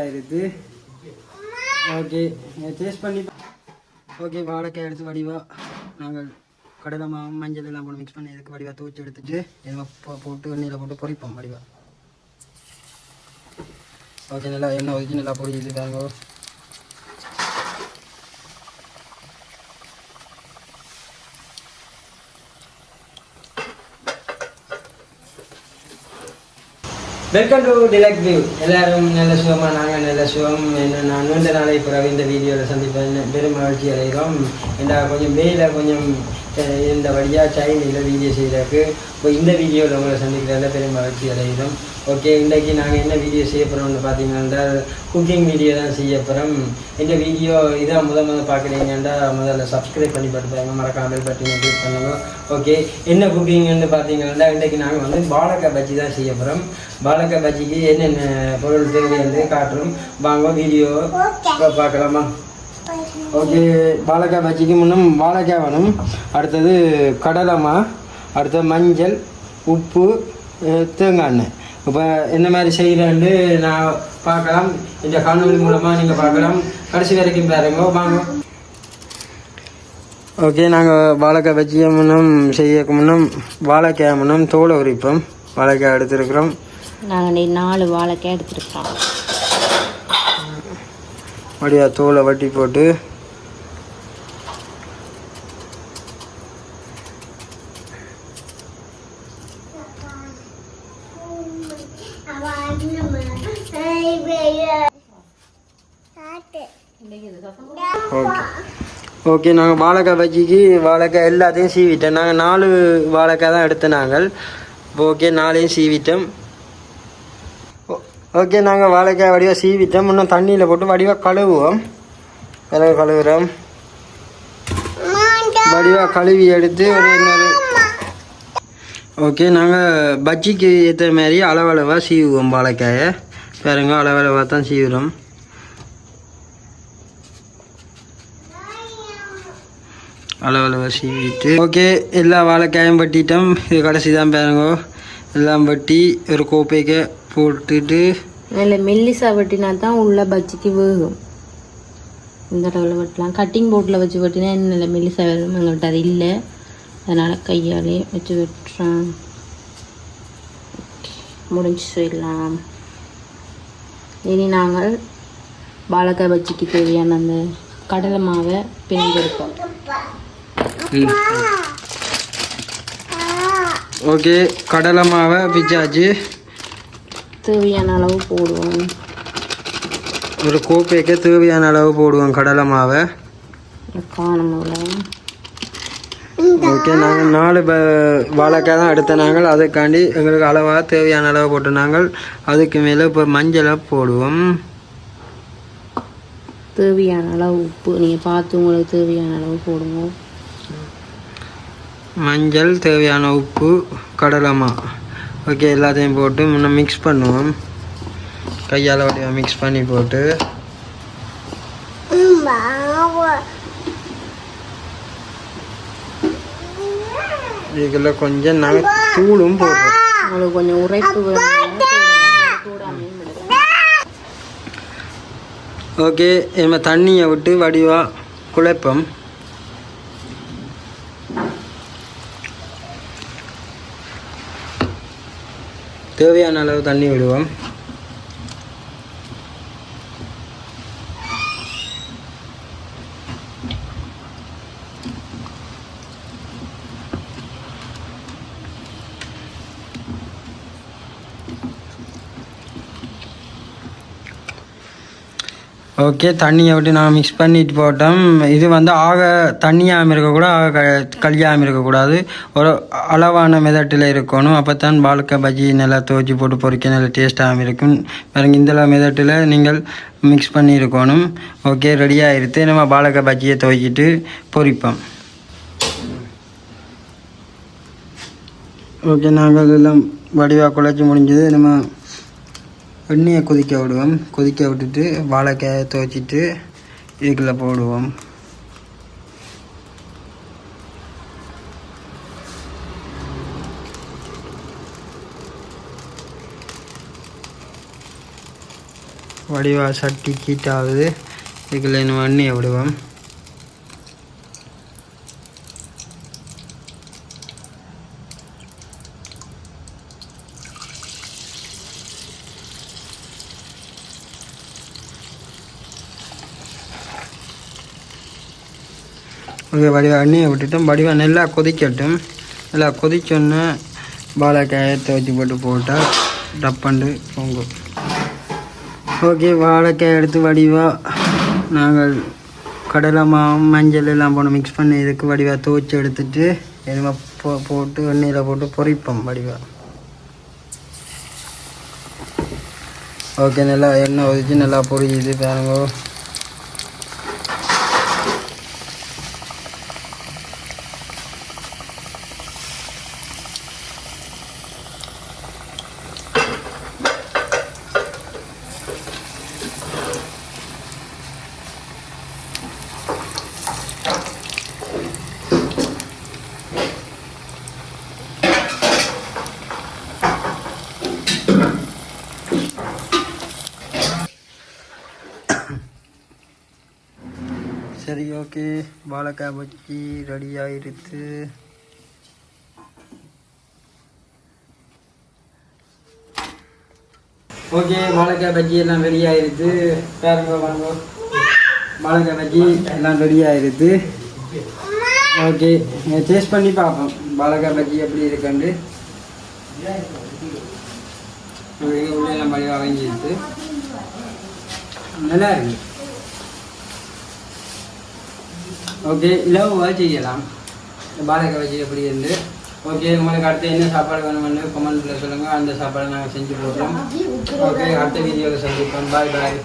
ஆயிடுது. Okay taste பண்ணி okay வாழைக்காய் எடுத்து வடிவா நாங்கள் கடலை மாவு மஞ்சள் எல்லாம் போட்டு மிக்ஸ் பண்ணி இதுக்கு வடிவா தூச்சி எடுத்துட்டு போட்டு எண்ணெயில் போட்டு பொரிப்போம் வடிவா. ஓகே நல்லா எண்ணெய் ஒதுக்கி நல்லா பொரிச்சு தாங்க. Welcome to delight view. எல்லாரும் நல்ல சுகமாக நாங்கள் நல்ல சுகம். என்ன நான் நீண்ட நாளை பிறகு இந்த வீடியோவில் சந்திப்பேன் பெரும் மகிழ்ச்சி அடைகிறோம். இந்த கொஞ்சம் வெயிலில் கொஞ்சம் இந்த வழியாக சைனில் வீடியோ செய்கிறதுக்கு இப்போ இந்த வீடியோவில் உங்களை சந்திக்கிறதுல பெரும் மகிழ்ச்சி அடைகிறோம். ஓகே இன்றைக்கி நாங்கள் என்ன வீடியோ செய்ய போகிறோம்னு பார்த்தீங்கன்னா குக்கிங் வீடியோ தான் செய்ய போகிறோம். இந்த வீடியோ இதான் முதல்ல பார்க்குறீங்கன்னா முதல்ல சப்ஸ்கிரைப் பண்ணி பார்த்துப்பாங்க, மறக்காமல் பட்டினை கிளிக் பண்ணுங்க. ஓகே என்ன குக்கிங்னு பார்த்தீங்கன்னா இன்றைக்கி நாங்கள் வந்து வாழைக்காய் பஜ்ஜி தான் செய்ய போகிறோம். வாழைக்காய் பஜ்ஜிக்கு என்னென்ன பொருள் தேவைன்னு காட்டுறோம், வாங்க வீடியோ பார்க்கலாமா? ஓகே வாழைக்காய் பஜ்ஜிக்கு முன்னும் வாழைக்காய் வேணும், அடுத்தது கடலைமா, அடுத்தது மஞ்சள், உப்பு, தேங்காய் எண்ணெய். இப்போ என்ன மாதிரி செய்கிறேன்னு நான் பார்க்கலாம். இந்த காணொலி மூலமாக நீங்கள் பார்க்கலாம். கடைசி வரைக்கும் பாருங்க வாங்க. ஓகே நாங்கள் வாழைக்காய் பஜ்ஜியை முன்னும் செய்யக்கு முன்னும் வாழைக்காய் முன்னும் தோலை உரிப்போம். வாழைக்காய் எடுத்துருக்குறோம். நாங்கள் 4 வாழைக்காய் எடுத்துருக்கோம். அப்படியா தோலை வட்டி போட்டு ஓகே நாங்கள் வாழைக்காய் பஜ்ஜிக்கு வாழைக்காய் எல்லாத்தையும் சீவிட்டோம். நாங்கள் 4 வாழைக்காய் தான் எடுத்தோம் நாங்கள். ஓகே 4ஐயும் சீவிட்டோம். ஓகே நாங்கள் வாழைக்காய் வடிவாக சீவிட்டோம். இன்னும் தண்ணியில் போட்டு வடிவாக கழுவுவோம். விறகு கழுவுறோம். வடிவாக கழுவி எடுத்து ஒரு இன்னொரு ஓகே நாங்கள் பஜ்ஜிக்கு ஏற்ற மாதிரி அளவளவாக சீவுவோம் வாழைக்காயை. பாருங்க அளவளவாக தான் சீவுறோம். அளவளவாக சீவிட்டு ஓகே எல்லா வாழைக்காயும் வெட்டிட்டோம். இது கடைசி தான் பாருங்க. எல்லாம் வெட்டி ஒரு கோப்பைக்கு போட்டுட்டு நல்ல மெல்லிசா வெட்டினா தான் உள்ள பஜ்ஜிக்கு வேகும். இந்த அளவில் வெட்டலாம். கட்டிங் போர்ட்டில் வச்சு வெட்டினா இன்னும் நல்ல மெல்லிசா வேகும். எங்கள்கிட்ட அது இல்லை, அதனால் கையாலே வச்சு வெட்டுறோம். முடிஞ்சு சொல்லலாம். இனி நாங்கள் வாழைக்காய் பஜ்ஜிக்கு தேவையான அந்த கடலை மாவை பிணைஞ்சிருக்கோம். ஓகே கடலை மாவை பிச்சாச்சு. தேவையான அளவு போடுவோம். ஒரு கோப்பைக்கு தேவையான அளவு போடுவோம் கடலை மாவை. காணும். ஓகே நாங்கள் 4 வாழைக்காய் தான் எடுத்த நாங்கள். அதுக்காண்டி எங்களுக்கு அளவாக தேவையான அளவு போட்டு நாங்கள் அதுக்கு மேலே இப்போ மஞ்சளை போடுவோம். தேவையான அளவு உப்பு நீங்கள் பார்த்து உங்களுக்கு தேவையான அளவு போடுங்க. மஞ்சள், தேவையான உப்பு, கடலைமா. ஓகே எல்லாத்தையும் போட்டு முன்னே மிக்ஸ் பண்ணுவோம். கையால் வடிவாக மிக்ஸ் பண்ணி போட்டு இதுக்குள்ள கொஞ்சம் நாங்கள் தூளும் போடுறோம். உங்களுக்கு கொஞ்சம் உரைப்பு ஓகே நம்ம தண்ணியை விட்டு வடிவாக குழைப்போம். தேவையான அளவு தண்ணி விடுவோம். ஓகே தண்ணியை விட்டு நான் மிக்ஸ் பண்ணிட்டு போட்டோம். இது வந்து ஆக தண்ணியாகவும் இருக்கக்கூடாது, ஆக கல்யாகவும் இருக்கக்கூடாது. ஒரு அளவான மெதட்டில் இருக்கணும். அப்போ தான் வாழைக்காய் பஜ்ஜி நல்லா துவச்சி போட்டு பொறிக்க நல்லா டேஸ்ட்டாகவும் இருக்கும். பாருங்க இந்த மெதட்டில் நீங்கள் மிக்ஸ் பண்ணி இருக்கணும். ஓகே ரெடியாக எடுத்து நம்ம வாழைக்காய் பஜ்ஜியை துவைக்கிட்டு பொரிப்போம். ஓகே நாங்கள் இதெல்லாம் வடிவாக குழைச்சி முடிஞ்சது. நம்ம எண்ணெயை கொதிக்க விடுவோம். கொதிக்க விட்டுட்டு வாழைக்காயை துவைச்சிட்டு இதுக்குள்ளே போடுவோம். வடிவா சட்டி ஹீட் ஆகுது. இதுக்குள்ள இன்னும் எண்ணெயை விடுவோம். ஓகே, வடிவா எண்ணெயை விட்டுட்டோம். வடிவா நல்லா கொதிக்கட்டும். நல்லா கொதிச்சோன்னே வாழைக்காயை துவச்சி போட்டால் டப்பண்டு பொங்கும். ஓகே, வாழைக்காய் எடுத்து வடிவாக நாங்கள் கடலை மாவு மஞ்சள் எல்லாம் போட்டு மிக்ஸ் பண்ணி இதுக்கு வடிவாக துவச்சி எடுத்துட்டு எதுவுமே போட்டு எண்ணெயில் போட்டு பொரிப்போம் வடிவாக. ஓகே, நல்லா எண்ணெய் ஒதிச்சு நல்லா பொரியுது பாருங்க. சரி, ஓகே, வாழைக்காய் பஜ்ஜி ரெடி ஆகிடுது. ஓகே, வாழைக்காய் பஜ்ஜி எல்லாம் ரெடி ஆகிடுது பாருங்க. வாங்க, வாழைக்காய் பஜ்ஜி எல்லாம் ரெடி ஆகிடுது. ஓகே, டேஸ்ட் பண்ணி பார்ப்போம் வாழைக்காய் பஜ்ஜி எப்படி இருக்குண்டு. உள்ளே எல்லாம் வடிவாக வாங்கிடுது. நல்லா இருக்கு. ஓகே, இலவாக செய்யலாம் வாழைக்காய் பஜ்ஜி எப்படி இருந்து. ஓகே, உங்களுக்கு அடுத்து என்ன சாப்பாடு வேணும்னு கமெண்ட்டில் சொல்லுங்கள். அந்த சாப்பாடை நாங்கள் செஞ்சு போடுறோம். ஓகே, அடுத்த வீடியோவில் சந்திப்போம். பாய் பாய்.